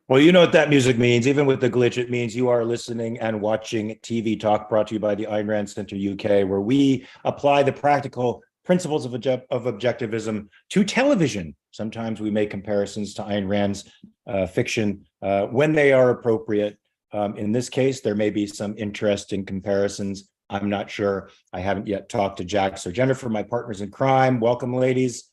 Well, you know what that music means. Even with the glitch, it means you are listening and watching TV Talk brought to you by the Ayn Rand Center UK, where we apply the practical principles of objectivism to television. Sometimes we make comparisons to Ayn Rand's fiction when they are appropriate. In this case, there may be some interesting comparisons. I'm not sure. I haven't yet talked to Jax or Jennifer, my partners in crime. Welcome, ladies.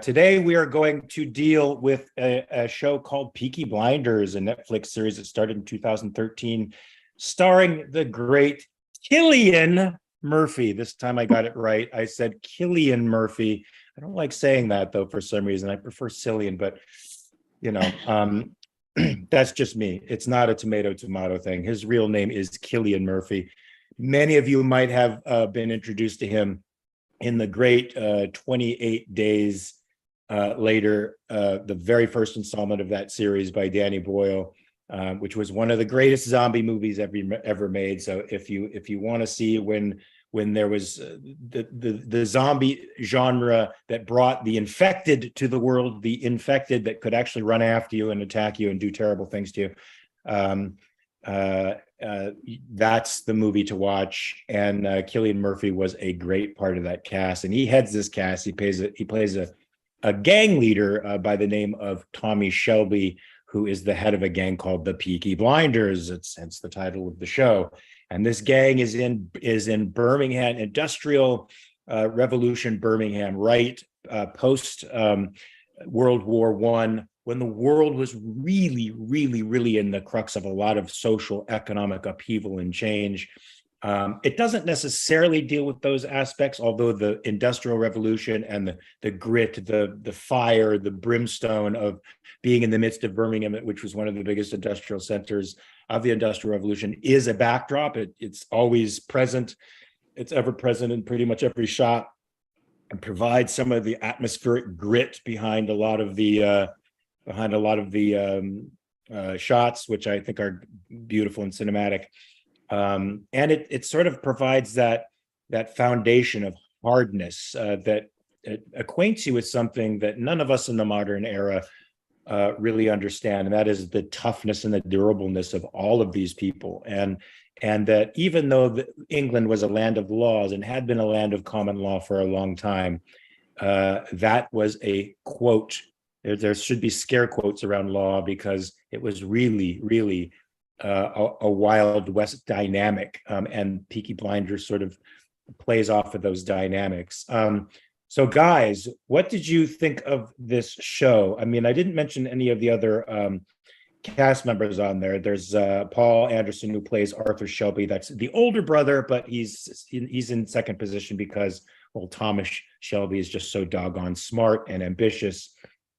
Today, we are going to deal with a show called Peaky Blinders, a Netflix series that started in 2013, starring the great Cillian Murphy. This time I got it right. I said Cillian Murphy. I don't like saying that, though, for some reason. I prefer Cillian, but, you know, that's just me. It's not a tomato thing. His real name is Cillian Murphy. Many of you might have been introduced to him in the great 28 Days Later, the very first installment of that series by Danny Boyle, which was one of the greatest zombie movies ever made. So if you want to see when there was the zombie genre that brought the infected to the world, the infected that could actually run after you and attack you and do terrible things to you, that's the movie to watch. And Cillian Murphy was a great part of that cast, and he heads this cast. He plays a gang leader by the name of Tommy Shelby, who is the head of a gang called the Peaky Blinders. It's hence the title of the show. And this gang is in Birmingham, industrial revolution, Birmingham, right post World War I, when the world was really, really, really in the crux of a lot of social, economic upheaval and change. It doesn't necessarily deal with those aspects, although the Industrial Revolution and the grit, the fire, the brimstone of being in the midst of Birmingham, which was one of the biggest industrial centers of the Industrial Revolution, is a backdrop. It's always present. It's ever present in pretty much every shot, and provides some of the atmospheric grit behind a lot of the shots, which I think are beautiful and cinematic. And it sort of provides that foundation of hardness that acquaints you with something that none of us in the modern era really understand, and that is the toughness and the durableness of all of these people. And that even though England was a land of laws and had been a land of common law for a long time, that was a quote. There should be scare quotes around law, because it was really, really a Wild West dynamic, and Peaky Blinders sort of plays off of those dynamics. So guys, what did you think of this show? I mean, I didn't mention any of the other cast members on there. There's Paul Anderson, who plays Arthur Shelby. That's the older brother, but he's in second position because, well, Thomas Shelby is just so doggone smart and ambitious,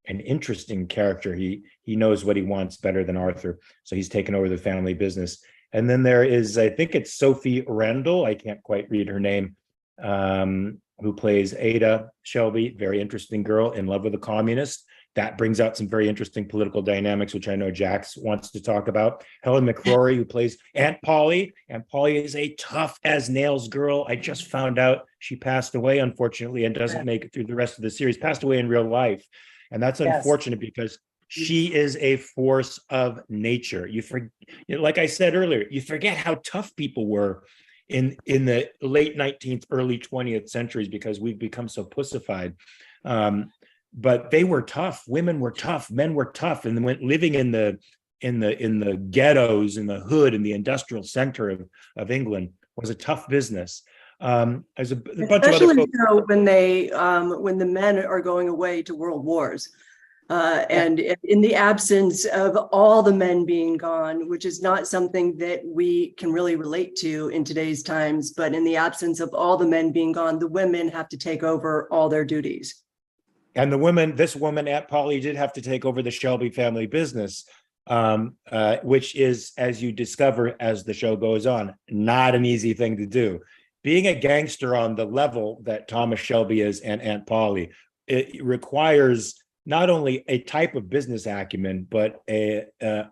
an interesting character. He knows what he wants better than Arthur, so he's taken over the family business. And then there is, I think it's Sophie Randall, I can't quite read her name, who plays Ada Shelby, very interesting girl in love with a communist. That brings out some very interesting political dynamics, which I know Jax wants to talk about. Helen McCrory, who plays Aunt Polly. Aunt Polly is a tough as nails girl. I just found out she passed away, unfortunately, and doesn't make it through the rest of the series. Passed away in real life. And that's unfortunate, because she is a force of nature. Like I said earlier, you forget how tough people were in the late 19th, early 20th centuries, because we've become so pussified. But they were tough. Women were tough. Men were tough, and went living in the ghettos, in the hood, in the industrial center of England was a tough business. As a bunch of other folks, when the men are going away to world wars, and in the absence of all the men being gone, which is not something that we can really relate to in today's times, but in the absence of all the men being gone, the women have to take over all their duties. And this woman, Aunt Polly, did have to take over the Shelby family business, which is, as you discover as the show goes on, not an easy thing to do. Being a gangster on the level that Thomas Shelby is and Aunt Polly, it requires not only a type of business acumen, but an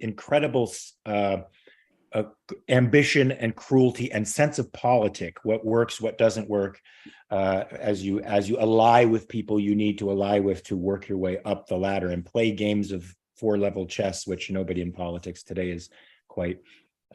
incredible ambition and cruelty and sense of politic, what works, what doesn't work. As you ally with people you need to ally with to work your way up the ladder and play games of four-level chess, which nobody in politics today is quite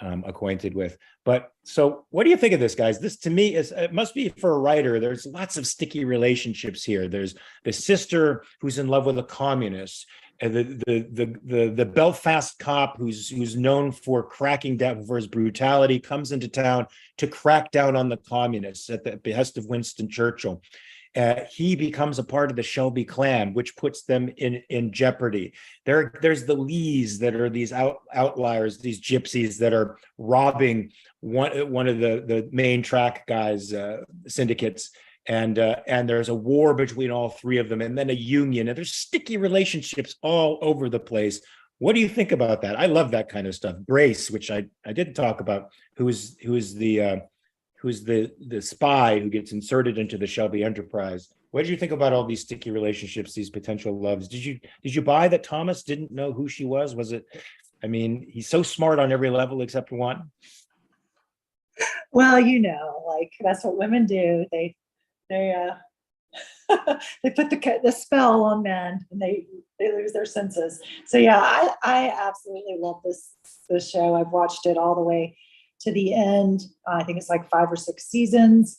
acquainted with. But so what do you think of this, guys? This to me is, it must be for a writer. There's lots of sticky relationships here. There's the sister who's in love with a communist, and the Belfast cop who's known for cracking down, for his brutality, comes into town to crack down on the communists at the behest of Winston Churchill. He becomes a part of the Shelby clan, which puts them in jeopardy. There's the Lees that are these outliers, these gypsies that are robbing one of the main track guys' syndicates. And there's a war between all three of them, and then a union, and there's sticky relationships all over the place. What do you think about that? I love that kind of stuff. Grace, which I didn't talk about, who's the spy who gets inserted into the Shelby Enterprise. What did you think about all these sticky relationships, these potential loves? Did you buy that Thomas didn't know who she was? Was it, I mean, he's so smart on every level except one. Well, like that's what women do. They they put the spell on men, and they lose their senses. So yeah, I absolutely love this show. I've watched it all the way to the end. I think it's like 5 or 6 seasons.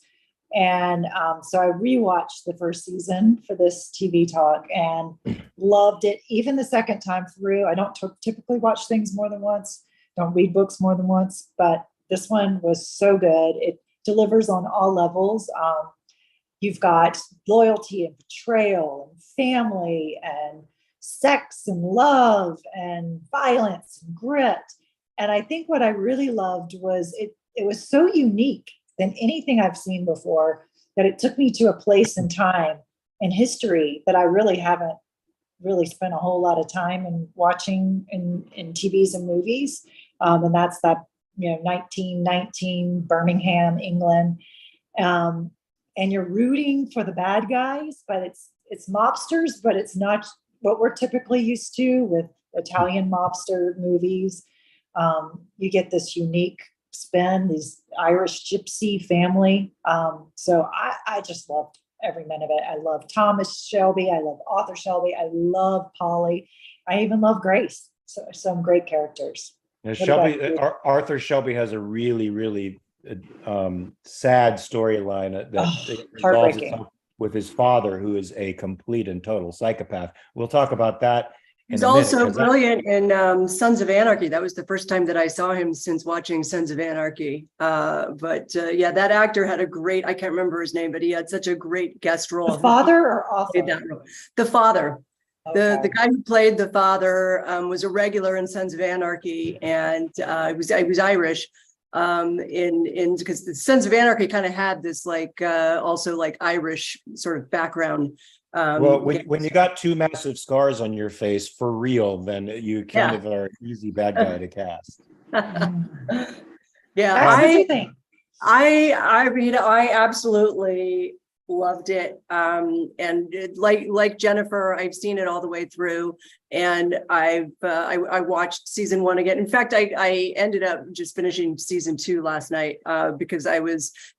And so I rewatched the first season for this TV talk and loved it. Even the second time through, I don't typically watch things more than once, don't read books more than once, but this one was so good. It delivers on all levels. You've got loyalty and betrayal and family and sex and love and violence and grit. And I think what I really loved was it was so unique than anything I've seen before, that it took me to a place in time and history that I really haven't really spent a whole lot of time in watching in TVs and movies. And that's that, 1919 Birmingham, England. And you're rooting for the bad guys, but it's mobsters, but it's not what we're typically used to with Italian mobster movies. You get this unique spin, these Irish gypsy family. So I just loved every minute of it. I love Thomas Shelby. I love Arthur Shelby. I love Polly. I even love Grace. So some great characters. Arthur Shelby has a really, really sad storyline that resolves itself with his father, who is a complete and total psychopath. We'll talk about that. He's also brilliant in Sons of Anarchy. That was the first time that I saw him since watching Sons of Anarchy. But that actor had a great, I can't remember his name, but he had such a great guest role. The father or author? The father. Okay. The guy who played the father was a regular in Sons of Anarchy, and he was Irish. Because the Sons of Anarchy kind of had this also like Irish sort of background. Well, when you got 2 massive scars on your face for real, then you kind of are an easy bad guy to cast. Yeah, what do you think? I absolutely loved it. And like Jennifer, I've seen it all the way through, and I watched season 1 again. In fact, I ended up just finishing season 2 last night because I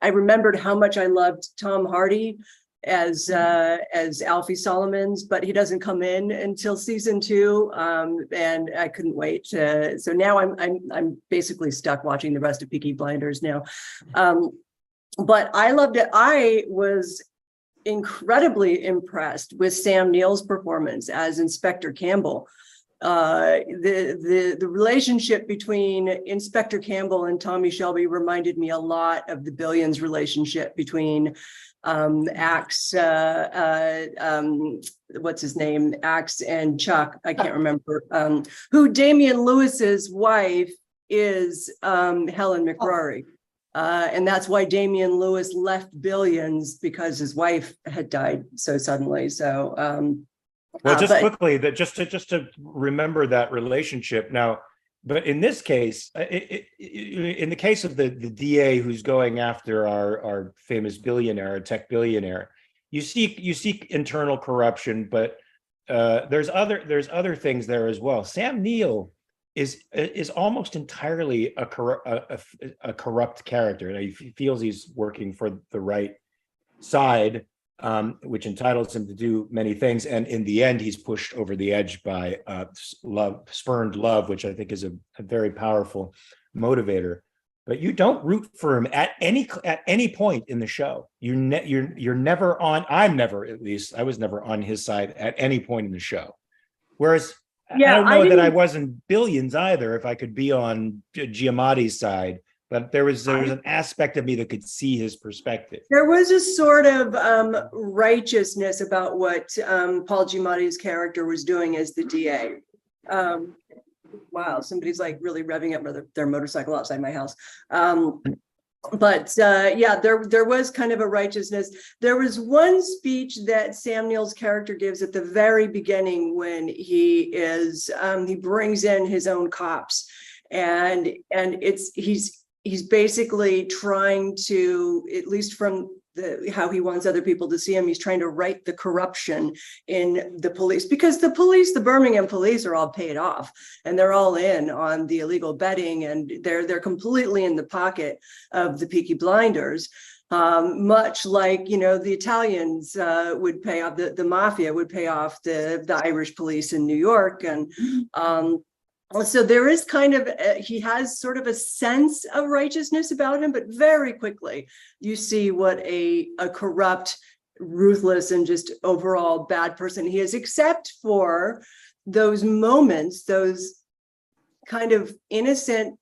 remembered how much I loved Tom Hardy as Alfie Solomons, but he doesn't come in until season 2, and I couldn't wait. So now I'm basically stuck watching the rest of Peaky Blinders now. But I loved it. I was incredibly impressed with Sam Neill's performance as Inspector Campbell. The relationship between Inspector Campbell and Tommy Shelby reminded me a lot of the Billions relationship between Axe, what's his name? Axe and Chuck, I can't remember, who Damian Lewis's wife is Helen McCrory. And that's why Damian Lewis left Billions, because his wife had died so suddenly. So, quickly, that just to remember that relationship now. But in this case, in the case of the DA who's going after our famous billionaire, tech billionaire, you see internal corruption, but there's other things there as well. Sam Neill is almost entirely a corrupt character. He feels he's working for the right side, which entitles him to do many things. And in the end, he's pushed over the edge by spurned love, which I think is a very powerful motivator. But you don't root for him at any point in the show. You're never on. I'm never, at least I was never on his side at any point in the show. Whereas Yeah, I don't know that I wasn't Billions either. If I could be on Giamatti's side, but there was an aspect of me that could see his perspective. There was a sort of righteousness about what Paul Giamatti's character was doing as the DA. Wow, somebody's like really revving up their motorcycle outside my house. But yeah, there was kind of a righteousness. There was one speech that Sam Neill's character gives at the very beginning when he brings in his own cops, and he's basically trying to, at least from how he wants other people to see him, he's trying to right the corruption in the police, because the Birmingham police are all paid off and they're all in on the illegal betting, and they're completely in the pocket of the Peaky Blinders, much like, the Italians would pay off, the mafia would pay off the Irish police in New York. And so there is kind of, he has sort of a sense of righteousness about him, but very quickly you see what a corrupt, ruthless, and just overall bad person he is, except for those moments, those kind of innocent,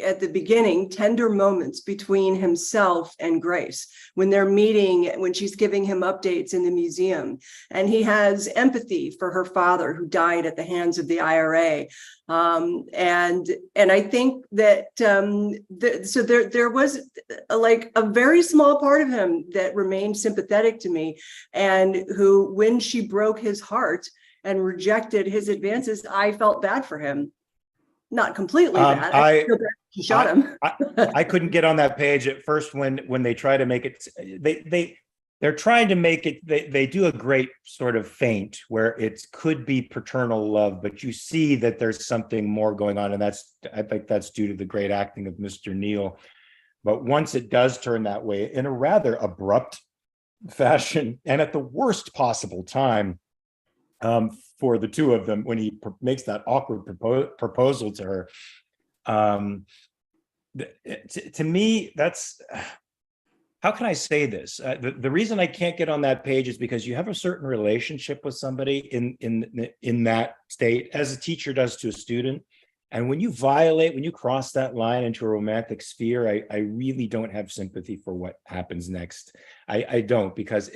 at the beginning, tender moments between himself and Grace, when they're meeting, when she's giving him updates in the museum, and he has empathy for her father who died at the hands of the IRA. And I think that so there was a very small part of him that remained sympathetic to me, and who, when she broke his heart and rejected his advances, I felt bad for him. Not completely bad. I feel bad he shot him. I couldn't get on that page at first when they try to make it. They're trying to make it. They do a great sort of feint where it could be paternal love, but you see that there's something more going on, and I think that's due to the great acting of Mr. Neil. But once it does turn that way in a rather abrupt fashion, and at the worst possible time, for the two of them, when he makes that awkward proposal to her, to me, that's, how can I say this? The reason I can't get on that page is because you have a certain relationship with somebody in that state, as a teacher does to a student. And when you cross that line into a romantic sphere, I really don't have sympathy for what happens next. I don't, because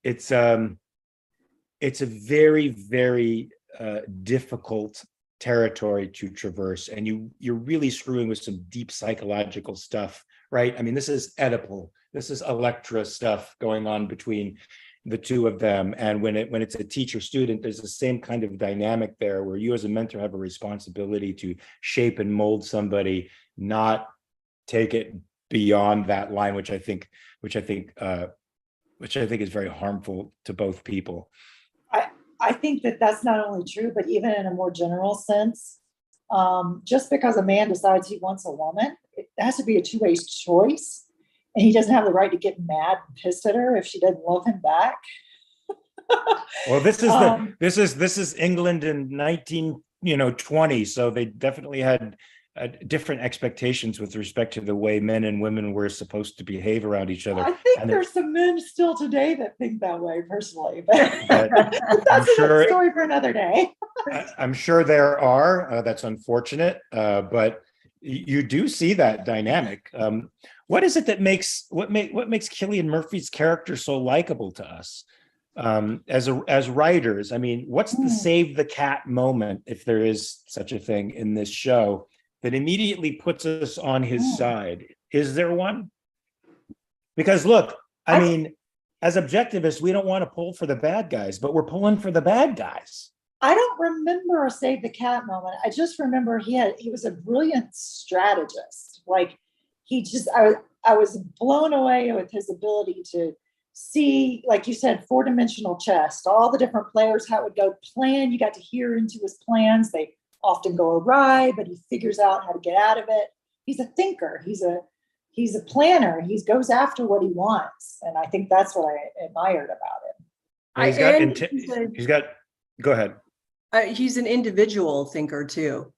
it's a very, very difficult territory to traverse, and you're really screwing with some deep psychological stuff, right? I mean, this is Oedipal, this is Electra stuff going on between the two of them. And when it's a teacher-student, there's the same kind of dynamic there, where you as a mentor have a responsibility to shape and mold somebody, not take it beyond that line, which I think is very harmful to both people. I think that that's not only true, but even in a more general sense, just because a man decides he wants a woman, it has to be a two-way choice, and he doesn't have the right to get mad and pissed at her if she doesn't love him back. Well, this is England in 1920, so they definitely had different expectations with respect to the way men and women were supposed to behave around each other. I think there's some men still today that think that way, personally, but that's a story for another day. I'm sure there are. That's unfortunate, but you do see that dynamic. What is it that makes Cillian Murphy's character so likable to us as writers? I mean, what's the save the cat moment, if there is such a thing in this show, that immediately puts us on his side? Is there one? Because look, I mean, as objectivists, we don't want to pull for the bad guys, but we're pulling for the bad guys. I don't remember a save the cat moment. I just remember he was a brilliant strategist. Like, I was blown away with his ability to see, like you said, four-dimensional chess, all the different players, how it would go plan. You got to hear into his plans. They often go awry, but he figures out how to get out of it. He's a thinker. He's a he's a planner. He goes after what he wants. And I think that's what I admired about him. He's got, go ahead. He's an individual thinker too.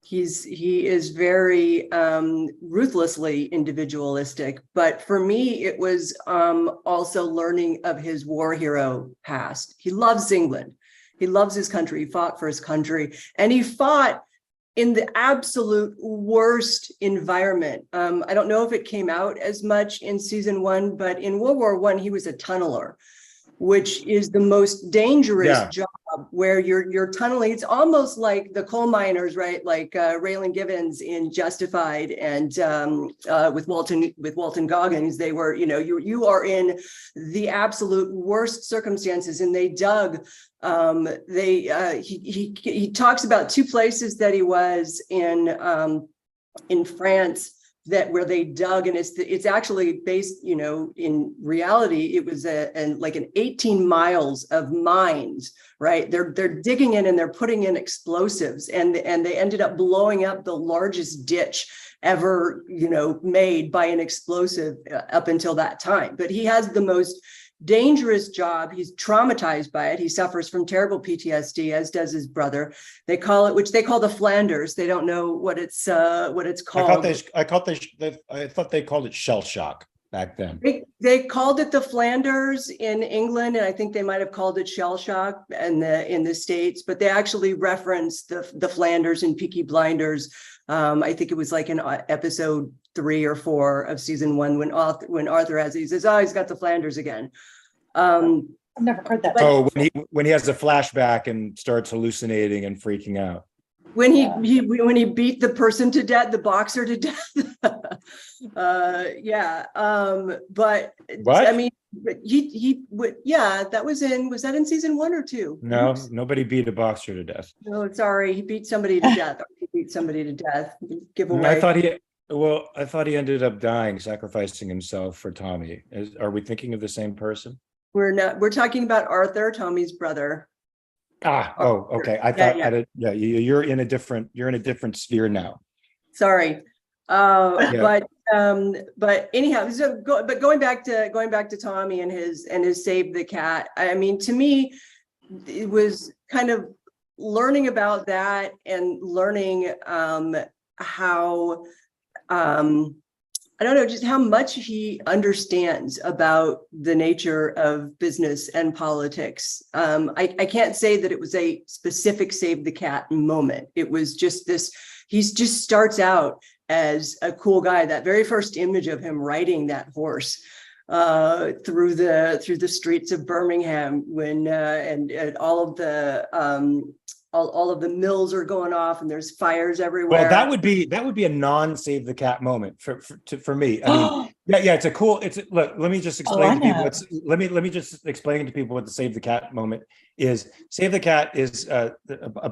He is very ruthlessly individualistic, but for me, it was also learning of his war hero past. He loves England. He loves his country. He fought for his country, and he fought in the absolute worst environment. I don't know if it came out as much in season 1, but in World War I, he was a tunneler, which is the most dangerous job, where you're tunneling. It's almost like the coal miners, right? Like Raylan Givens in Justified, and with Walton Goggins, they were, you are in the absolute worst circumstances, and they dug. He talks about 2 places that he was in France, where they dug, and it's actually based, in reality, it was like an 18 miles of mines, right? They're digging in and they're putting in explosives, and they ended up blowing up the largest ditch ever, made by an explosive up until that time. But he has the most dangerous job. He's traumatized by it. He suffers from terrible PTSD, as does his brother. They call it, which they call the Flanders. They don't know what it's called. I thought they called it shell shock back then. They called it the Flanders in England, and I think they might have called it shell shock in the States, but they actually referenced the Flanders in Peaky Blinders. I think it was like in episode 3 or 4 of season 1 when Arthur he says, "Oh, he's got the Flanders again." I've never heard that. Oh, when he has a flashback and starts hallucinating and freaking out. When he beat the person to death, the boxer to death. But what? I mean, was that in season 1 or 2? No, nobody beat a boxer to death. No, sorry, he beat somebody to death. He beat somebody to death. Give away. I thought he ended up dying, sacrificing himself for Tommy. Are we thinking of the same person? We're not. We're talking about Arthur, Tommy's brother. Okay. I thought, you're in a different sphere now. Sorry, but anyhow, going back to Tommy and his Save the Cat. I mean, to me, it was kind of learning about that and learning how. I don't know, just how much he understands about the nature of business and politics. I can't say that it was a specific Save the Cat moment. It was just this, he just starts out as a cool guy. That very first image of him riding that horse through the streets of Birmingham when and all of the mills are going off and there's fires everywhere. Well, that would be a non-Save the Cat moment for me. I mean, it's a cool. Look. Let me just explain to people. Let me just explain to people what the Save the Cat moment is. Save the Cat is a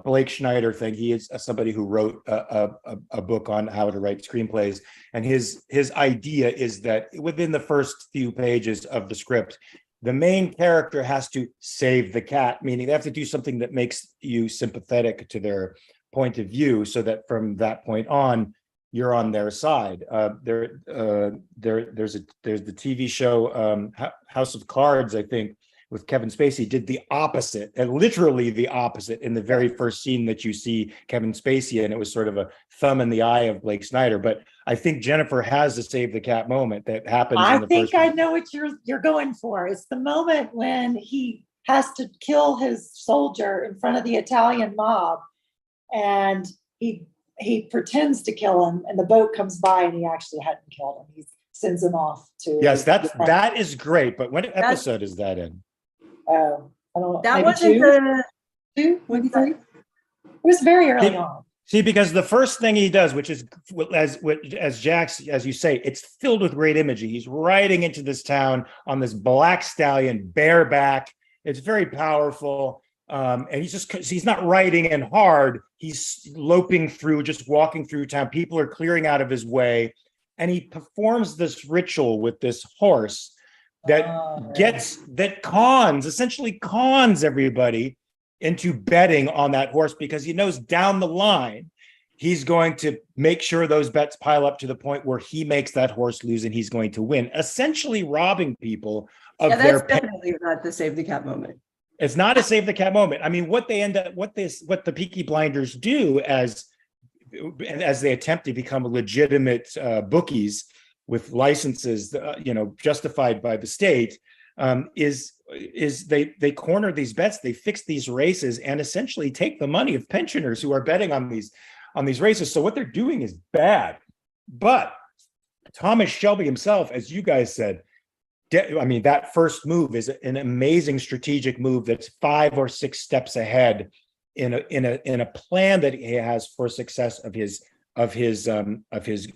Blake Schneider thing. He is somebody who wrote a book on how to write screenplays, and his idea is that within the first few pages of the script, the main character has to save the cat, meaning they have to do something that makes you sympathetic to their point of view, so that from that point on, you're on their side. There's the TV show House of Cards, I think, with Kevin Spacey, did the opposite, and literally the opposite in the very first scene that you see Kevin Spacey, and it was sort of a thumb in the eye of Blake Snyder. But I think Jennifer has the Save the Cat moment that happens. I think I know what you're going for. It's the moment when he has to kill his soldier in front of the Italian mob, and he pretends to kill him, and the boat comes by, and he actually hadn't killed him. He sends him off to. Yes, that is great. But what episode is that in? Oh, I don't know. That wasn't two, maybe 3. It was very early on. See, because the first thing he does, which is as Jax, as you say, it's filled with great imagery. He's riding into this town on this black stallion, bareback. It's very powerful. And he's not riding in hard. He's loping through, just walking through town. People are clearing out of his way. And he performs this ritual with this horse that essentially cons everybody into betting on that horse, because he knows down the line he's going to make sure those bets pile up to the point where he makes that horse lose and he's going to win, essentially robbing people of Yeah, their that's definitely not the save the cat moment. It's not a save the cat moment. I mean, what the Peaky Blinders do as they attempt to become legitimate bookies with licenses, justified by the state, is they corner these bets, they fix these races, and essentially take the money of pensioners who are betting on these races. So what they're doing is bad. But Thomas Shelby himself, as you guys said, I mean, that first move is an amazing strategic move that's 5 or 6 steps ahead in a plan that he has for success of his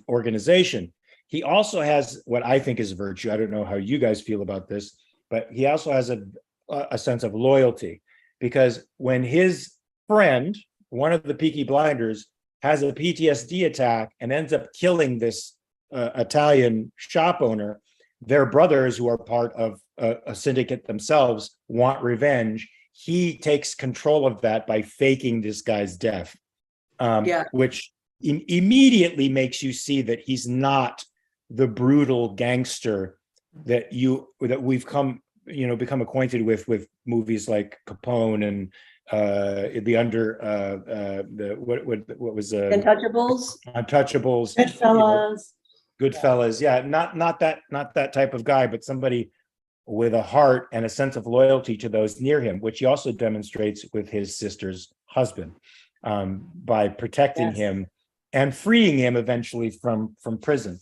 organization. He also has what I think is virtue. I don't know how you guys feel about this, but he also has a sense of loyalty, because when his friend, one of the Peaky Blinders, has a PTSD attack and ends up killing this Italian shop owner, their brothers, who are part of a syndicate themselves, want revenge. He takes control of that by faking this guy's death, which immediately makes you see that he's not the brutal gangster that we've become acquainted with movies like Capone and what was Untouchables. Goodfellas. Yeah, not that type of guy, but somebody with a heart and a sense of loyalty to those near him, which he also demonstrates with his sister's husband, by protecting him and freeing him eventually from prison.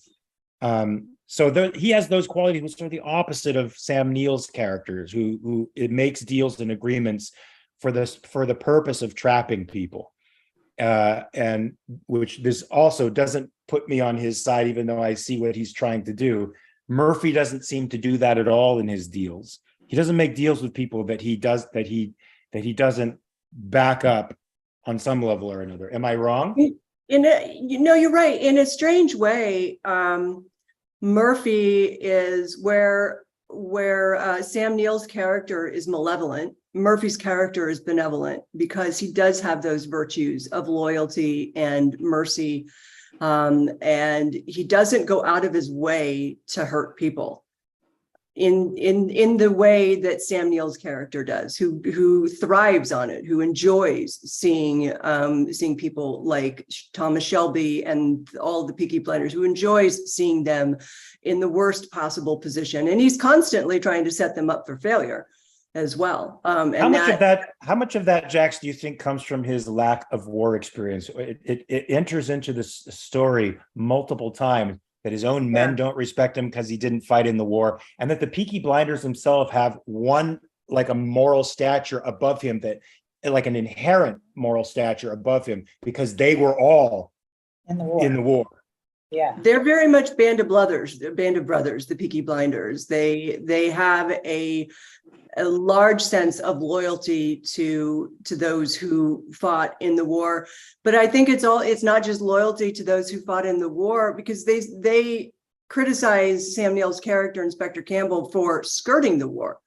So he has those qualities, which are the opposite of Sam Neill's characters, who it makes deals and agreements for the purpose of trapping people, and which this also doesn't put me on his side, even though I see what he's trying to do. Murphy doesn't seem to do that at all in his deals. He doesn't make deals with people that he doesn't back up on some level or another. Am I wrong? You're right. In a strange way, Murphy is where Sam Neill's character is malevolent. Murphy's character is benevolent, because he does have those virtues of loyalty and mercy. And he doesn't go out of his way to hurt people in the way that Sam Neill's character does, who thrives on it, who enjoys seeing people like Thomas Shelby and all the Peaky Blinders, who enjoys seeing them in the worst possible position. And he's constantly trying to set them up for failure as well. How much of that, Jax, do you think comes from his lack of war experience? It enters into this story multiple times that his own men don't respect him because he didn't fight in the war, and that the Peaky Blinders themselves have a moral stature above him, that like an inherent moral stature above him, because they were all in the war. Yeah, they're very much band of brothers, the Peaky Blinders. They have a large sense of loyalty to those who fought in the war. But I think it's not just loyalty to those who fought in the war, because they criticize Sam Neill's character, Inspector Campbell, for skirting the war,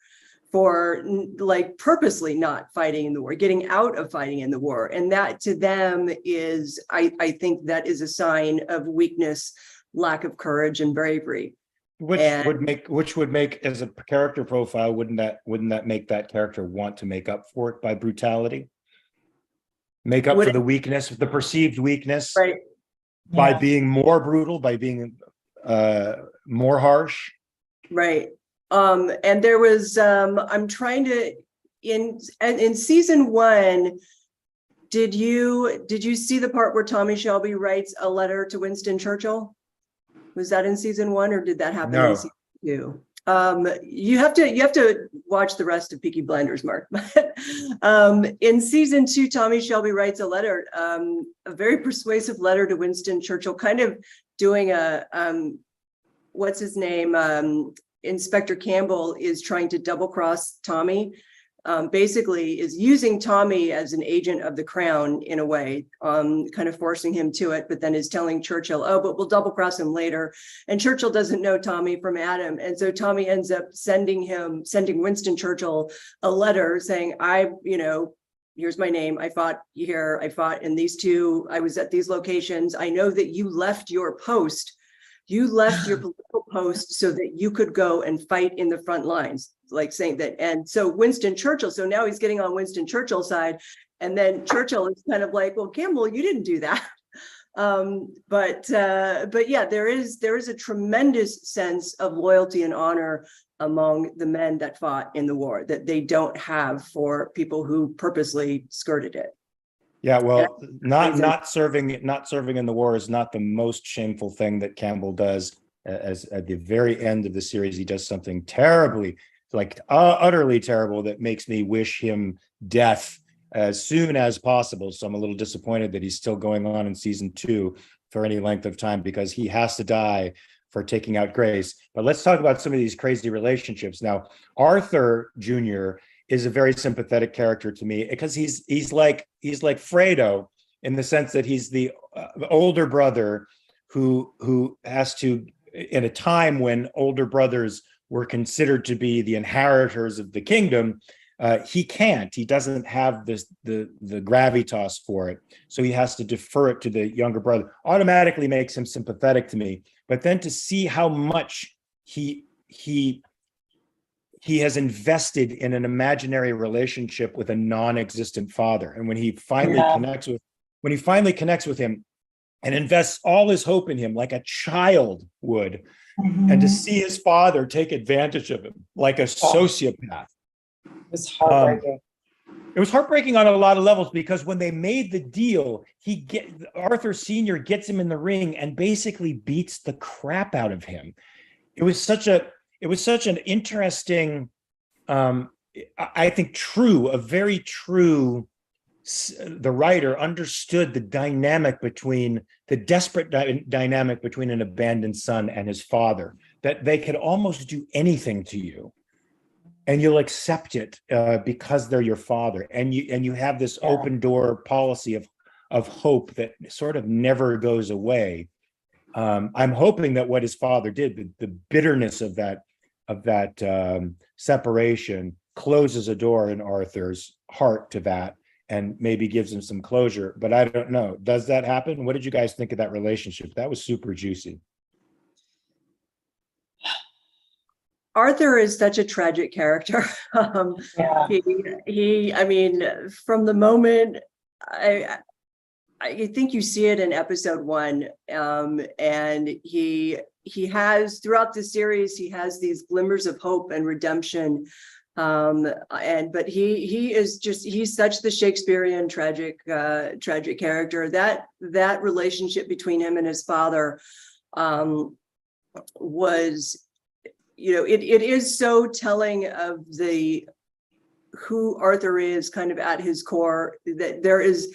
for like purposely not fighting in the war, getting out of fighting in the war. And that to them is, I think that is a sign of weakness, lack of courage and bravery. Which would make as a character profile, wouldn't that make that character want to make up for it by brutality? Make up for the weakness, the perceived weakness, right? By being more brutal, by being more harsh. Right. And there was I'm trying to in season 1, did you see the part where Tommy Shelby writes a letter to Winston Churchill? Was that in season 1, or did that happen in season 2? You have to watch the rest of Peaky Blinders, Mark. In season 2, Tommy Shelby writes a letter, a very persuasive letter to Winston Churchill, kind of doing a what's his name? Inspector Campbell is trying to double cross Tommy. Basically is using Tommy as an agent of the crown in a way, kind of forcing him to it, but then is telling Churchill, oh, but we'll double cross him later. And Churchill doesn't know Tommy from Adam. And so Tommy ends up sending Winston Churchill a letter saying, here's my name. I fought here. I fought in these two. I was at these locations. I know that you left your post. You left your political post so that you could go and fight in the front lines, like saying that. And so Winston Churchill, so now he's getting on Winston Churchill's side. And then Churchill is kind of like, well, Campbell, you didn't do that. But yeah, there is a tremendous sense of loyalty and honor among the men that fought in the war that they don't have for people who purposely skirted it. Yeah, well, not serving in the war is not the most shameful thing that Campbell does. As at the very end of the series, he does something terribly, like utterly terrible, that makes me wish him death as soon as possible. So I'm a little disappointed that he's still going on in season 2 for any length of time, because he has to die for taking out Grace. But let's talk about some of these crazy relationships. Now, Arthur Jr. is a very sympathetic character to me, because he's like Fredo, in the sense that he's the older brother who has to, in a time when older brothers were considered to be the inheritors of the kingdom, he doesn't have the gravitas for it, so he has to defer it to the younger brother. Automatically makes him sympathetic to me. But then to see how much he has invested in an imaginary relationship with a non-existent father, and when he finally connects with him and invests all his hope in him like a child would, and to see his father take advantage of him like a sociopath. It was heartbreaking. It was heartbreaking on a lot of levels, because when they made the deal, Arthur Sr. gets him in the ring and basically beats the crap out of him. It was such an interesting, I think very true. The writer understood the desperate dynamic between an abandoned son and his father, that they could almost do anything to you and you'll accept it because they're your father. And you have this open door policy of hope that sort of never goes away. I'm hoping that what his father did, the bitterness of that separation, closes a door in Arthur's heart to that, and maybe gives him some closure. But I don't know. Does that happen? What did you guys think of that relationship? That was super juicy. Arthur is such a tragic character. He, I mean, from the moment, I think you see it in episode 1, and he has, throughout the series, he has these glimmers of hope and redemption. But he's such the Shakespearean tragic character. That relationship between him and his father was, it is so telling of who Arthur is, kind of at his core, that there is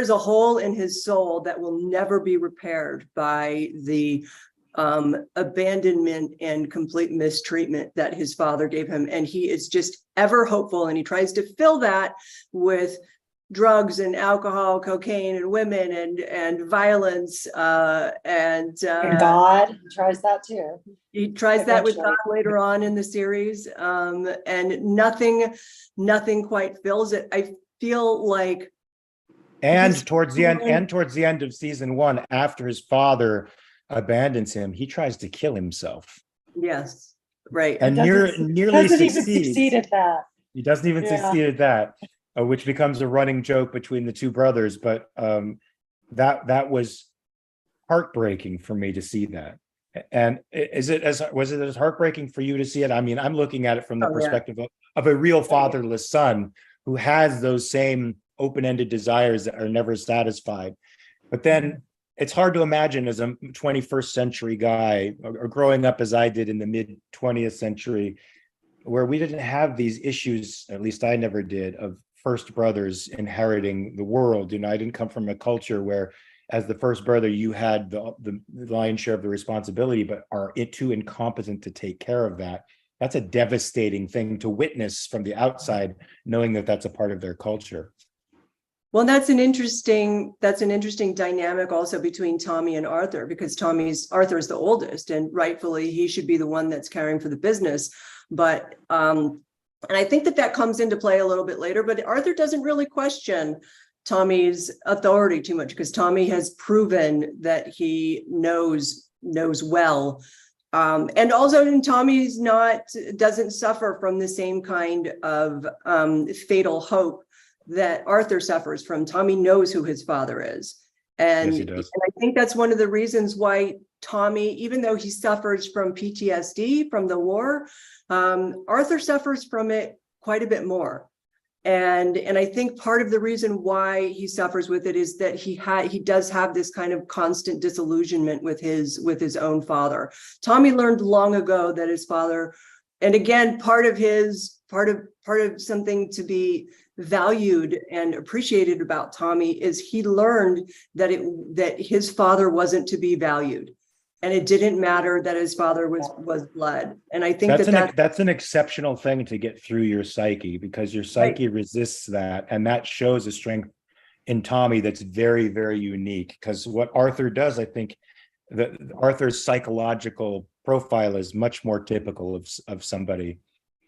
a hole in his soul that will never be repaired by the abandonment and complete mistreatment that his father gave him. And he is just ever hopeful, and he tries to fill that with drugs and alcohol, cocaine and women and violence, and God. He tries that too. He tries that with God later on in the series, and nothing quite fills it. I feel like, and towards the end of season 1, after his father abandons him, he tries to kill himself. Yes, right. And nearly succeed at that. He doesn't even succeed at that, which becomes a running joke between the two brothers. But that was heartbreaking for me to see that. And was it as heartbreaking for you to see it? I mean, I'm looking at it from the perspective of a real fatherless son who has those same open-ended desires that are never satisfied. But then it's hard to imagine, as a 21st century guy, or growing up as I did in the mid 20th century, where we didn't have these issues, at least I never did, of first brothers inheriting the world. I didn't come from a culture where, as the first brother, you had the lion's share of the responsibility, but are too incompetent to take care of that. That's a devastating thing to witness from the outside, knowing that that's a part of their culture. Well, that's an interesting dynamic also between Tommy and Arthur, because Arthur's the oldest, and rightfully he should be the one that's caring for the business. But And I think that that comes into play a little bit later, but Arthur doesn't really question Tommy's authority too much, because Tommy has proven that he knows well. And also, and Tommy's doesn't suffer from the same kind of fatal hope that Arthur suffers from. Tommy knows who his father is. And, Yes, he does. and I think that's one of the reasons why Tommy, even though he suffers from PTSD from the war, Arthur suffers from it quite a bit more. And I think part of the reason why he suffers with it is that he does have this kind of constant disillusionment with his own father. Tommy learned long ago that his father, and again, part of something to be valued and appreciated about Tommy is he learned that his father wasn't to be valued. And it didn't matter that his father was blood. And I think that's an exceptional thing to get through your psyche, because your psyche resists that. And that shows a strength in Tommy that's very, very unique. Because what Arthur does, I think that Arthur's psychological profile is much more typical of somebody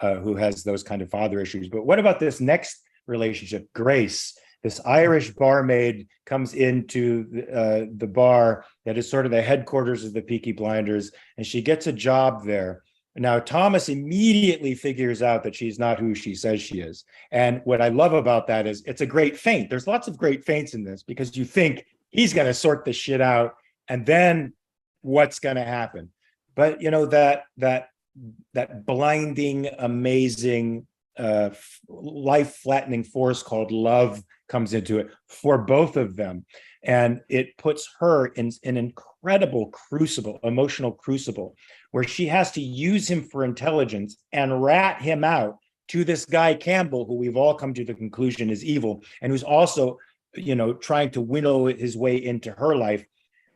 who has those kind of father issues. But what about this next relationship, Grace? This Irish barmaid comes into the bar that is sort of the headquarters of the Peaky Blinders, and she gets a job there. Now, Thomas immediately figures out that she's not who she says she is. And what I love about that is it's a great feint. There's lots of great feints in this, because you think he's going to sort this shit out, and then what's going to happen? But, you know, that blinding, amazing, life-flattening force called love comes into it for both of them, and it puts her in an incredible crucible, emotional crucible, where she has to use him for intelligence and rat him out to this guy Campbell, who we've all come to the conclusion is evil, and who's also, you know, trying to winnow his way into her life,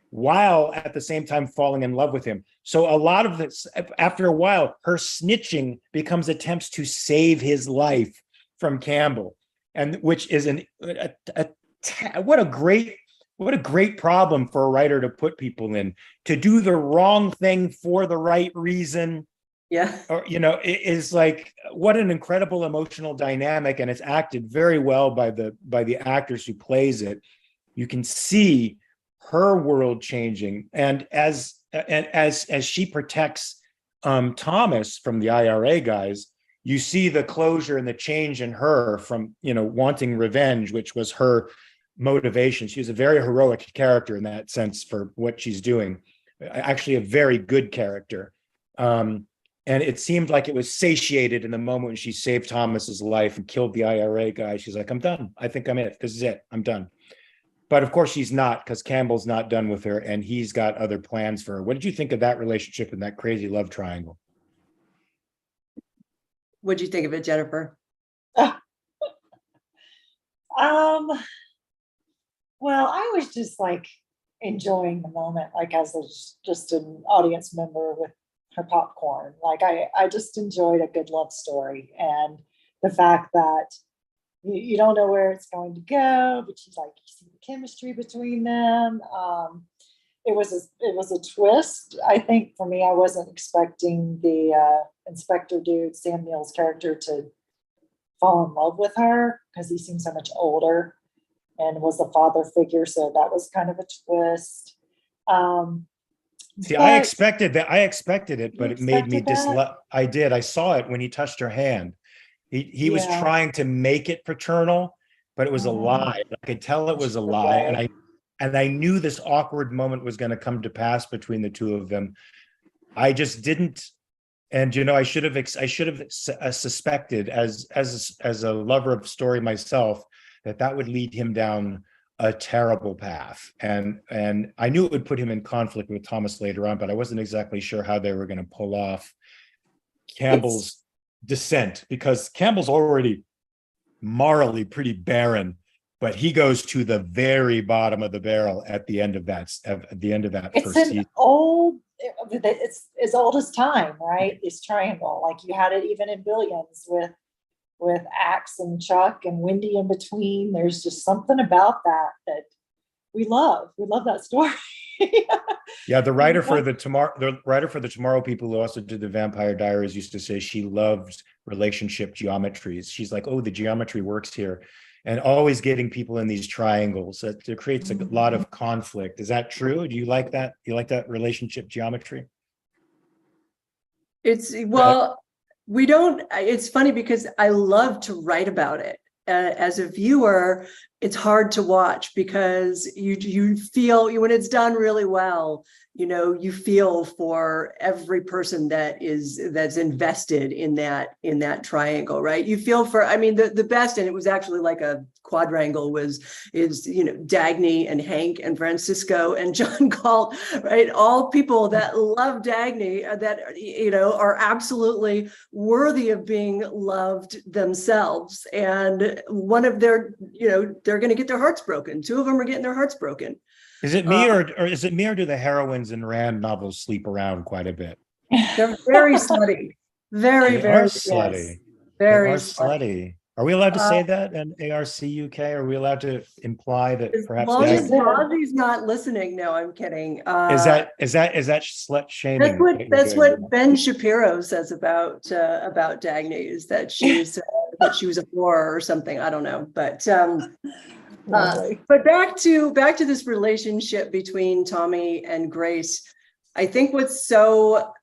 while at the same time falling in love with him. So a lot of this, after a while, her snitching becomes attempts to save his life from Campbell, and which is what a great problem for a writer to put people in, to do the wrong thing for the right reason. Yeah. Or, you know, it is like, what an incredible emotional dynamic, and it's acted very well by the actors who plays it. You can see her world changing, and as she protects Thomas from the IRA guys, you see the closure and the change in her from, you know, wanting revenge, which was her motivation. She was a very heroic character in that sense for what she's doing. Actually, a very good character. And it seemed like it was satiated in the moment when she saved Thomas's life and killed the IRA guy. She's like, I'm done. I think I'm it. This is it. I'm done. But of course she's not, because Campbell's not done with her, and he's got other plans for her. What did you think of that relationship and that crazy love triangle? What'd you think of it, Jennifer? Well, I was just like enjoying the moment, like as just an audience member with her popcorn. Like I just enjoyed a good love story, and the fact that you don't know where it's going to go, but she's like, you see the chemistry between them. It was a twist. I think for me, I wasn't expecting the inspector dude, Sam Neill's character, to fall in love with her, because he seemed so much older and was the father figure. So that was kind of a twist. See, I expected it, but it made me that? I did. I saw it when he touched her hand. He was trying to make it paternal, but it was a lie. I could tell it was a lie. And I knew this awkward moment was going to come to pass between the two of them. I just didn't. And, you know, I should have suspected as a lover of story myself, that would lead him down a terrible path. And I knew it would put him in conflict with Thomas later on, but I wasn't exactly sure how they were going to pull off Campbell's descent, because Campbell's already morally pretty barren, but he goes to the very bottom of the barrel at the end of that It's first season. It's as old as time, right? This triangle, like you had it even in Billions with Axe and Chuck and Wendy in between. There's just something about that we love. We love that story. Yeah, the writer for the Tomorrow People who also did the Vampire Diaries used to say she loved relationship geometries. She's like, oh, the geometry works here, and always getting people in these triangles. It creates a lot of conflict. Is that true? Do you like that? You like that relationship geometry? We don't, it's funny because I love to write about it. As a viewer, it's hard to watch because you feel when it's done really well, you feel for every person that's invested in that triangle, right? You feel for, I mean, the best, and it was actually like a quadrangle is Dagny and Hank and Francisco and John Galt, right? All people that love Dagny that are absolutely worthy of being loved themselves. And one of their, they're going to get their hearts broken. Two of them are getting their hearts broken. Is it me or is it me or do the heroines in Rand novels sleep around quite a bit? They're very slutty. Very slutty. Yes, very slutty. Are we allowed to say that in ARCUK? Are we allowed to imply that perhaps as Ozzy's not listening? No, I'm kidding. Is that slut shaming? That's what Ben Shapiro says about Dagny, is that she's that she was a whore or something. I don't know, but back to this relationship between Tommy and Grace. I think what's so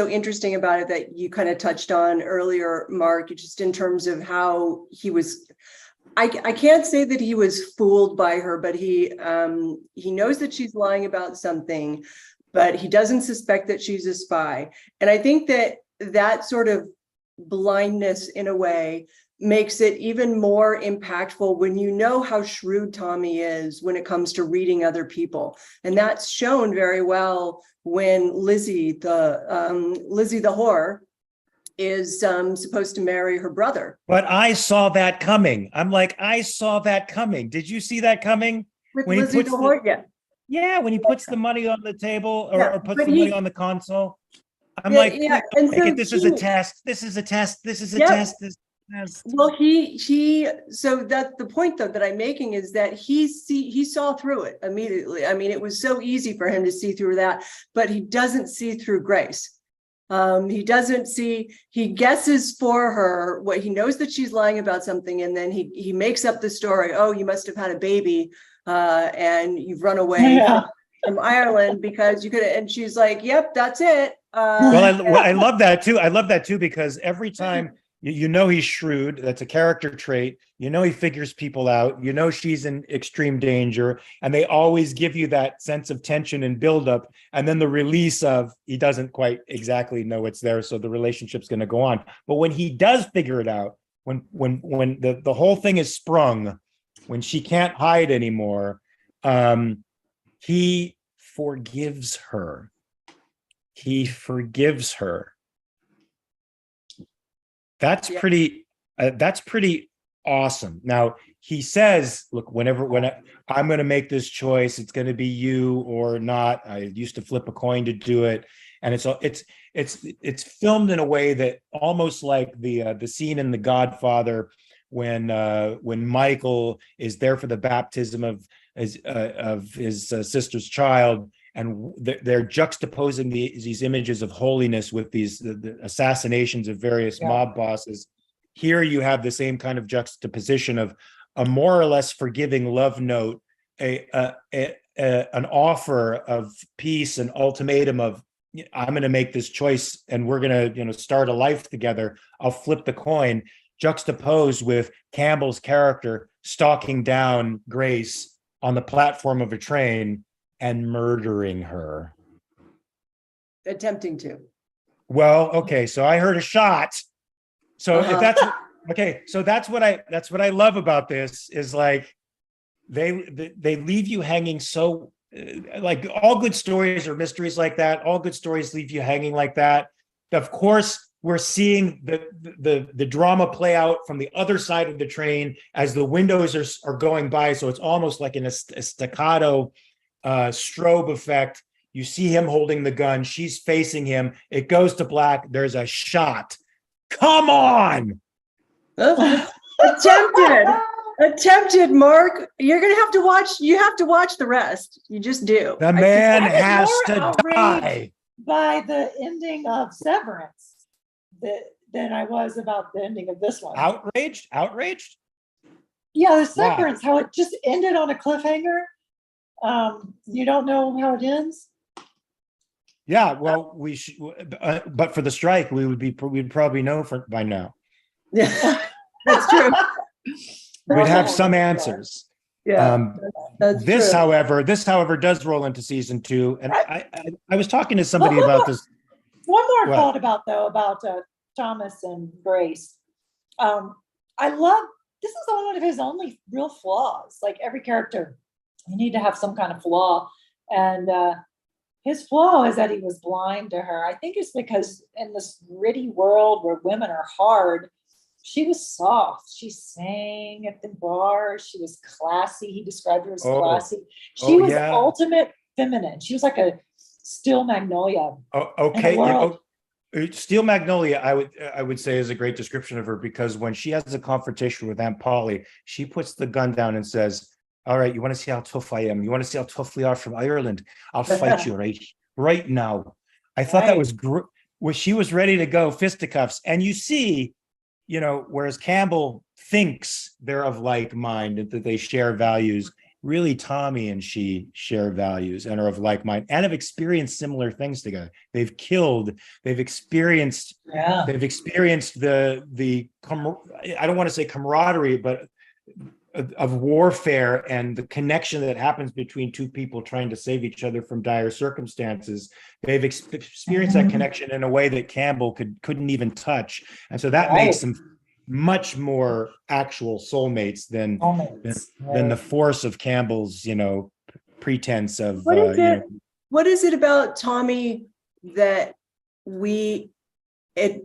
interesting about it that you kind of touched on earlier, Mark, just in terms of how he was, I can't say that he was fooled by her, but he knows that she's lying about something, but he doesn't suspect that she's a spy. And I think that sort of blindness in a way makes it even more impactful when you know how shrewd Tommy is when it comes to reading other people. And that's shown very well when Lizzie the whore is supposed to marry her brother. But I saw that coming. I'm like, I saw that coming. Did you see that coming? With when Lizzie the whore, yeah, when he puts the money on the table or puts the money on the console. I'm and so this is a test. This is a test. This is a test. Well, so that the point though that I'm making is that he saw through it immediately. I mean, it was so easy for him to see through that, but he doesn't see through Grace. He guesses for her what he knows that she's lying about something, and then he makes up the story. Oh, you must have had a baby, and you've run away from Ireland because you could. And she's like, "Yep, that's it." I love that too. I love that too because every time. He's shrewd. That's a character trait. He figures people out. She's in extreme danger. And they always give you that sense of tension and buildup. And then the release of he doesn't quite exactly know it's there. So the relationship's going to go on. But when he does figure it out, when the whole thing is sprung, when she can't hide anymore, he forgives her. He forgives her. That's pretty awesome. Now he says, look, when I'm going to make this choice, it's going to be you or not. I used to flip a coin to do it. And it's filmed in a way that almost like the scene in The Godfather when Michael is there for the baptism of his sister's child. And they're juxtaposing these images of holiness with the assassinations of various mob bosses. Here you have the same kind of juxtaposition of a more or less forgiving love note, an offer of peace, an ultimatum of I'm going to make this choice and we're going to start a life together. I'll flip the coin, juxtaposed with Campbell's character stalking down Grace on the platform of a train and murdering her. Attempting to. Well, okay, so I heard a shot. So if that's okay, so that's what I love about this is like they leave you hanging so like all good stories or mysteries like that, all good stories leave you hanging like that. Of course, we're seeing the drama play out from the other side of the train as the windows are going by, so it's almost like in a staccato strobe effect. You see him holding the gun, she's facing him, it goes to black, there's a shot. Come on. Attempted. attempted, Mark. You're gonna have to watch. You have to watch the rest. You just do. The man I was has more to outraged die. by the ending of Severance than I was about the ending of this one. Outraged? Outraged? Yeah, the Why? Severance, how it just ended on a cliffhanger. You don't know how it ends. Yeah, well, we should, but for the strike, we'd probably know by now. Yeah, that's true. We'd have some answers. Yeah, that's This, true. however, does roll into season 2, and I was talking to somebody about this. One more What? thought about Thomas and Grace. I love this is one of his only real flaws. Like every character, you need to have some kind of flaw, and his flaw is that he was blind to her. I think it's because in this gritty world where women are hard, she was soft. She sang at the bar. She was classy. He described her as classy. She was ultimate feminine. She was like a steel magnolia. Okay. Steel Magnolia, I would say, is a great description of her, because when she has a confrontation with Aunt Polly, she puts the gun down and says, all right, you want to see how tough I am? You want to see how tough we are from Ireland? I'll fight you right now. I thought that was great. Where she was ready to go fisticuffs. And you see, whereas Campbell thinks they're of like mind and that they share values, really Tommy and she share values and are of like mind and have experienced similar things together. They've experienced the I don't want to say camaraderie, but of warfare and the connection that happens between two people trying to save each other from dire circumstances. They've experienced that connection in a way that Campbell couldn't even touch. And so that makes them much more actual soulmates than the force of Campbell's, pretense of. What is it about Tommy that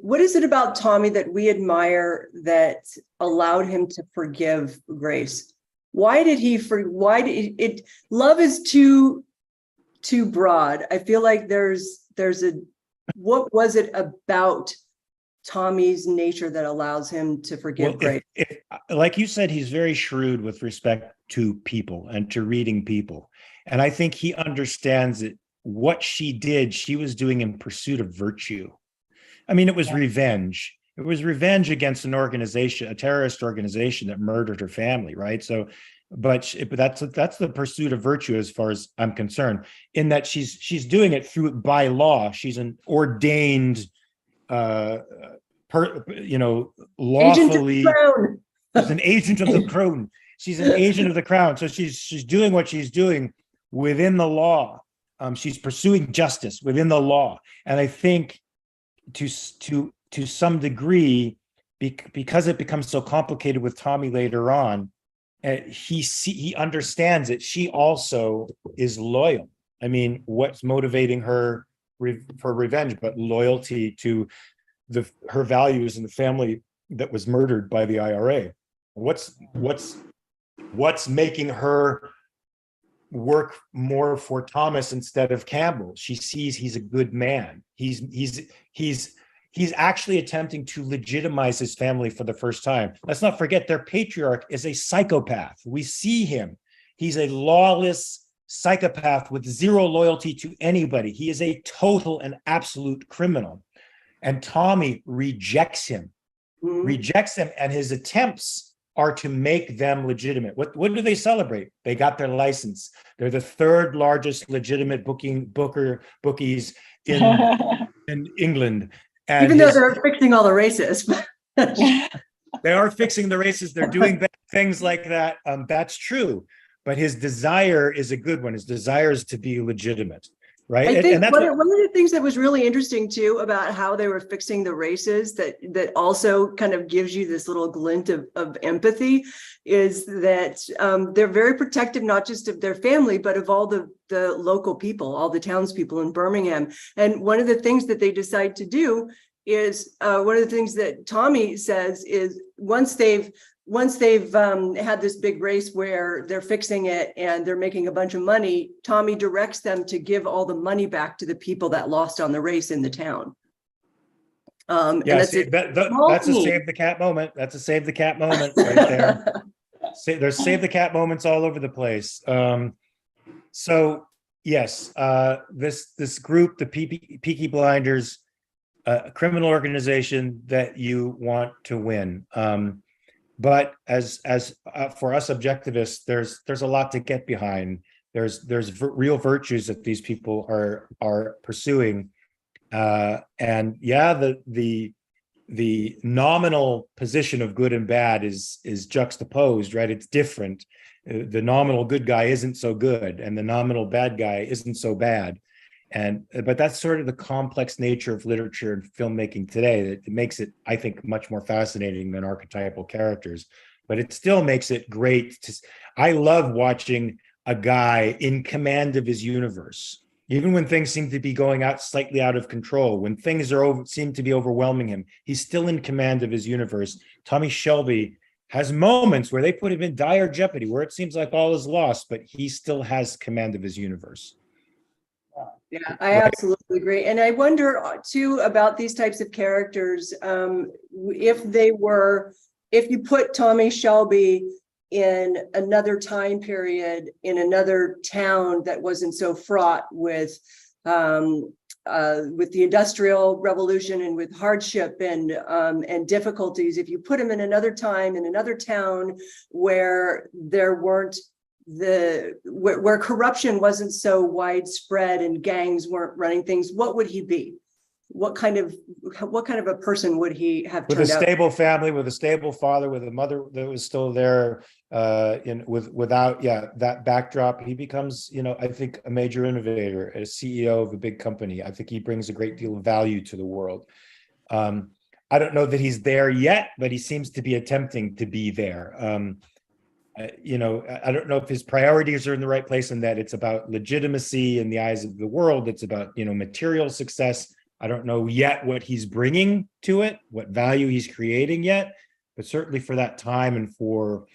what is it about Tommy that we admire that allowed him to forgive Grace? Why did love is too broad. I feel like what was it about Tommy's nature that allows him to forgive Grace? Like you said, he's very shrewd with respect to people and to reading people. And I think he understands that what she did, she was doing in pursuit of virtue. I mean, it was revenge. It was revenge against an organization, a terrorist organization that murdered her family, right? So, but that's the pursuit of virtue, as far as I'm concerned. In that she's doing it by law. She's an ordained, lawfully. She's an agent of the crown. She's an agent of the crown. So she's doing what she's doing within the law. She's pursuing justice within the law, and I think, to some degree, because it becomes so complicated with Tommy later on, he understands it. She also is loyal. I mean, what's motivating her for revenge but loyalty to her values and the family that was murdered by the IRA? What's making her work more for Thomas instead of Campbell? She sees he's a good man. He's actually attempting to legitimize his family for the first time. Let's not forget their patriarch is a psychopath. We see him. He's a lawless psychopath with zero loyalty to anybody. He is a total and absolute criminal. And Tommy rejects him, and his attempts are to make them legitimate. What do they celebrate? They got their license. They're the third largest legitimate bookies in England. And even though they're fixing all the races. They are fixing the races. They're doing bad things like that. That's true. But his desire is a good one. His desire is to be legitimate. Right. I think and that's one of the things that was really interesting too about how they were fixing the races that also kind of gives you this little glint of empathy is that they're very protective, not just of their family, but of all the local people, all the townspeople in Birmingham. And one of the things that they decide to do is one of the things that Tommy says is once they've had this big race where they're fixing it and they're making a bunch of money, Tommy directs them to give all the money back to the people that lost on the race in the town. That's a save the cat moment. That's a save the cat moment right there. There's save the cat moments all over the place. So yes, this group, the Peaky Blinders, a criminal organization that you want to win. But as for us objectivists, there's a lot to get behind. There's real virtues that these people are pursuing, and yeah, the nominal position of good and bad is juxtaposed, right? It's different. The nominal good guy isn't so good, and the nominal bad guy isn't so bad. But that's sort of the complex nature of literature and filmmaking today that makes it, I think, much more fascinating than archetypal characters. But it still makes it great. I love watching a guy in command of his universe, even when things seem to be going slightly out of control, when things seem to be overwhelming him. He's still in command of his universe. Tommy Shelby has moments where they put him in dire jeopardy, where it seems like all is lost, but he still has command of his universe. Yeah, I absolutely agree. And I wonder too about these types of characters. If you put Tommy Shelby in another time period, in another town that wasn't so fraught with the Industrial Revolution and with hardship and difficulties, if you put him in another time, in another town where there weren't where corruption wasn't so widespread and gangs weren't running things, what would he be? What kind of a person would he have with turned a out? stable family, with a stable father, with a mother that was still there, without that backdrop, he becomes, I think, a major innovator, a CEO of a big company. I think he brings a great deal of value to the world. I don't know that he's there yet, but he seems to be attempting to be there. I don't know if his priorities are in the right place, and that it's about legitimacy in the eyes of the world. It's about, material success. I don't know yet what he's bringing to it, what value he's creating yet, but certainly for that time and for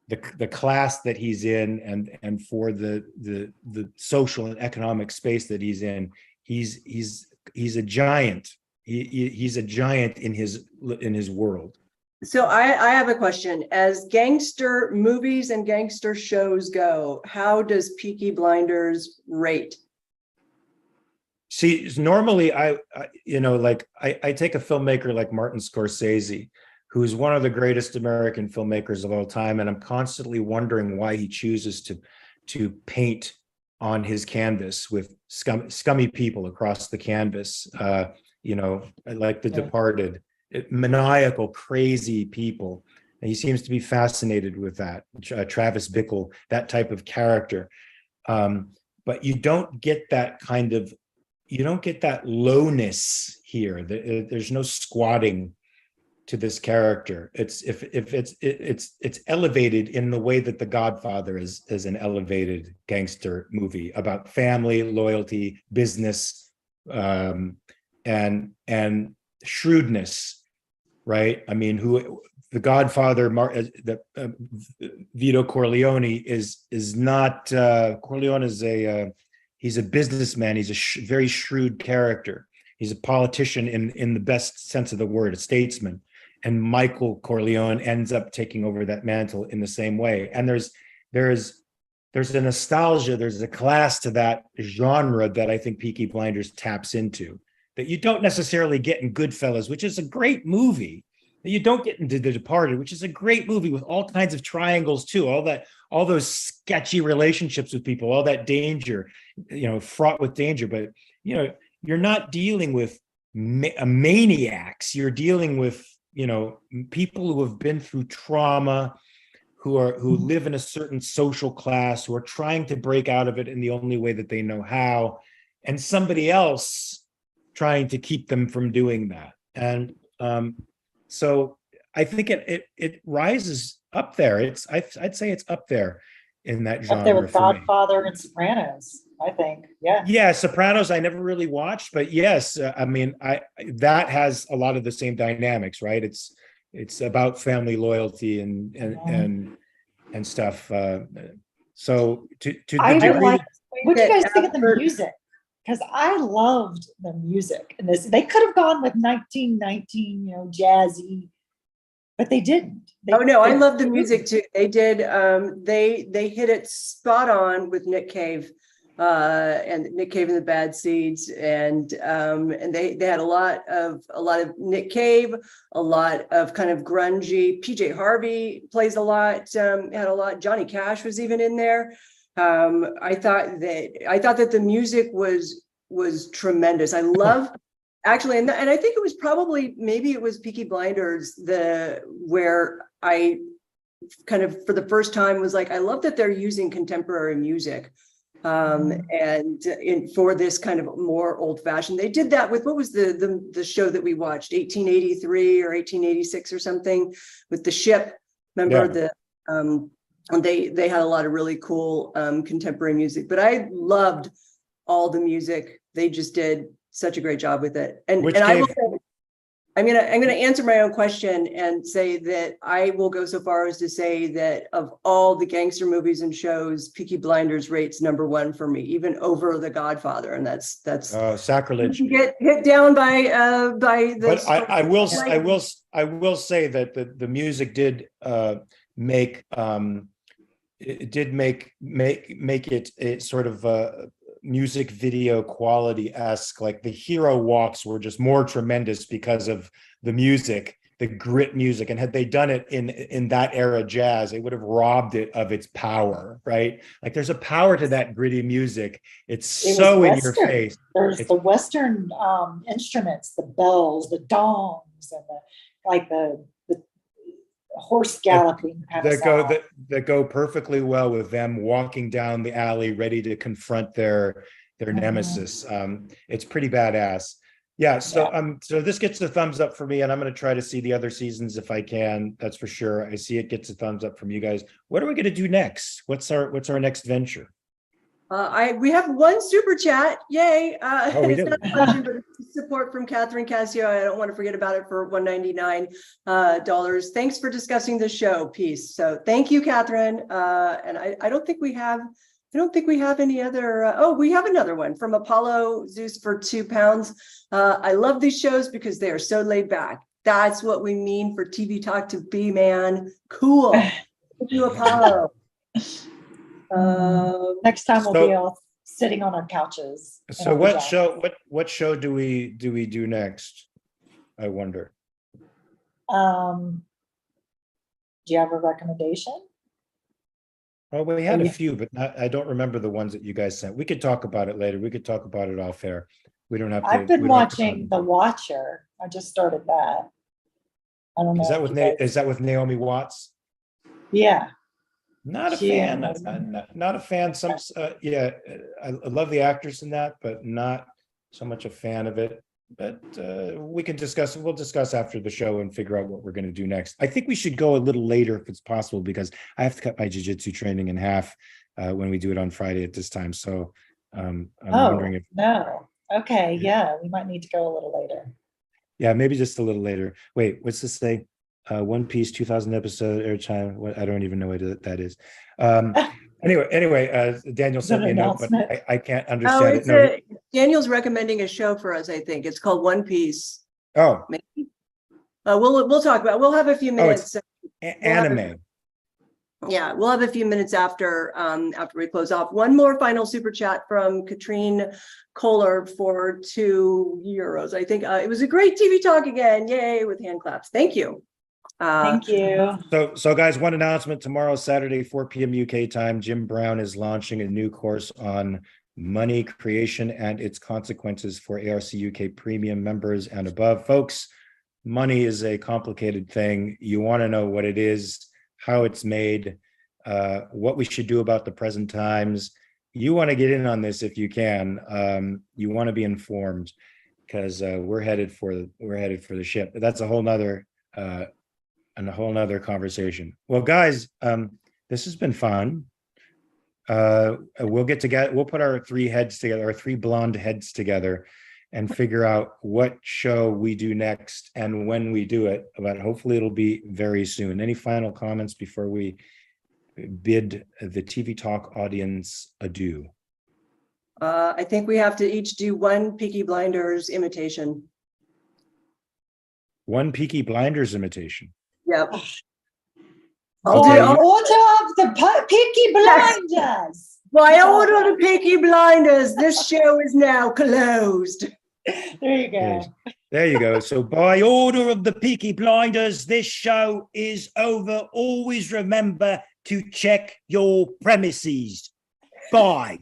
the class that he's in, and for the social and economic space that he's in, he's a giant. He's a giant in his world. So I have a question. As gangster movies and gangster shows go, how does Peaky Blinders rate? See, normally I take a filmmaker like Martin Scorsese, who's one of the greatest American filmmakers of all time, and I'm constantly wondering why he chooses to paint on his canvas with scummy people across the canvas, like The Departed. Maniacal, crazy people. And he seems to be fascinated with that. Travis Bickle, that type of character. But you don't get that lowness here. There's no squatting to this character. It's elevated in the way that The Godfather is an elevated gangster movie about family, loyalty, business, and shrewdness. Right. I mean, the Godfather, Vito Corleone is not. Corleone is he's a businessman. He's a very shrewd character. He's a politician in the best sense of the word, a statesman. And Michael Corleone ends up taking over that mantle in the same way. And there's a nostalgia, there's a class to that genre that I think Peaky Blinders taps into, that you don't necessarily get in Goodfellas, which is a great movie, that you don't get into The Departed, which is a great movie with all kinds of triangles too, all those sketchy relationships with people, all that danger, fraught with danger. But you're not dealing with maniacs. You're dealing with people who have been through trauma, who live in a certain social class, who are trying to break out of it in the only way that they know how, and somebody else trying to keep them from doing that. And so I think it rises up there. I'd say it's up there in that genre. Up there with for me. Godfather and Sopranos, I think. Yeah. Yeah, Sopranos I never really watched, but yes, I mean, that has a lot of the same dynamics, right? It's about family loyalty and stuff. So to the degree what do you guys think of the music? Because I loved the music in this. They could have gone with 1919, jazzy but they didn't. Oh no, I love the music too. They did. They hit it spot on with Nick Cave, and Nick Cave and the Bad Seeds, and they had a lot of Nick Cave, a lot of kind of grungy. PJ Harvey plays a lot. Had a lot. Johnny Cash was even in there. I thought that the music was tremendous. I love. Actually, and I think it was probably, maybe it was Peaky Blinders, where I kind of for the first time was like, I love that they're using contemporary music, and for this kind of more old fashioned. They did that with, what was the show that we watched, 1883 or 1886 or something, with the ship. Remember they had a lot of really cool contemporary music, but I loved all the music. They just did such a great job with it. And I will say, I'm gonna answer my own question and say that I will go so far as to say that of all the gangster movies and shows, Peaky Blinders rates #1 for me, even over The Godfather. And that's sacrilege. Get hit down by the. But I will say that the music did make it sort of music video quality-esque. Like the hero walks were just more tremendous because of the music, the grit music. And had they done it in that era jazz, it would have robbed it of its power, right? Like there's a power to that gritty music. It's so in your face. There's the Western instruments, the bells, the dongs, and the horse galloping kind of sound. That go perfectly well with them walking down the alley ready to confront their nemesis. It's pretty badass. So this gets a thumbs up for me, and I'm going to try to see the other seasons if I can. That's for sure. I see it gets a thumbs up from you guys. What are we going to do next? What's our next venture? We have one super chat. Yay. We it's do. not a question, but it's support from Catherine Cassio. I don't want to forget about it for $199. Thanks for discussing the show. Peace. So thank you, Catherine. And I don't think we have any other. We have another one from Apollo Zeus for £2. I love these shows because they are so laid back. That's what we mean for TV Talk to be, man. Cool. Thank you, Apollo. Next time we'll be all sitting on our couches. So what show do we do next? I wonder. Do you have a recommendation? Well, we had a few, but I don't remember the ones that you guys sent. We could talk about it later. We could talk about it off air. We don't have to. I've been watching The Watcher. I just started that. I don't know. Is that with Naomi Watts? Yeah. Not a fan. Not a fan. I love the actress in that, but not so much a fan of it. But we can discuss. We'll discuss after the show and figure out what we're going to do next. I think we should go a little later if it's possible, because I have to cut my jiu-jitsu training in half when we do it on Friday at this time. So I'm wondering if. No. Okay. Yeah, we might need to go a little later. Yeah, maybe just a little later. Wait, what's this say? One Piece 2000 episode airtime. What, I don't even know what that is. Anyway, Daniel sent me a note, but I can't understand it. Daniel's recommending a show for us. I think it's called One Piece. Oh, maybe. We'll talk about. We'll have a few minutes. Anime. We'll have a few minutes after we close off. One more final super chat from Katrine Kohler for €2. I think it was a great TV talk again. Yay, with hand claps. Thank you. Thank you. So guys, one announcement: tomorrow, Saturday, 4 p.m. UK time, Jim Brown is launching a new course on money creation and its consequences for ARC UK premium members and above. Folks, money is a complicated thing. You want to know what it is, how it's made, what we should do about the present times. You want to get in on this if you can. You want to be informed, because we're headed for the ship. But that's a whole nother conversation. Well, guys, this has been fun. We'll get together. We'll put our three blonde heads together, and figure out what show we do next and when we do it. But hopefully, it'll be very soon. Any final comments before we bid the TV Talk audience adieu? I think we have to each do one Peaky Blinders imitation. One Peaky Blinders imitation. Yep. By Okay. order of the Peaky Blinders. By order of the Peaky Blinders, this show is now closed. There you go. Yes. There you go. So by order of the Peaky Blinders, this show is over. Always remember to check your premises. Bye.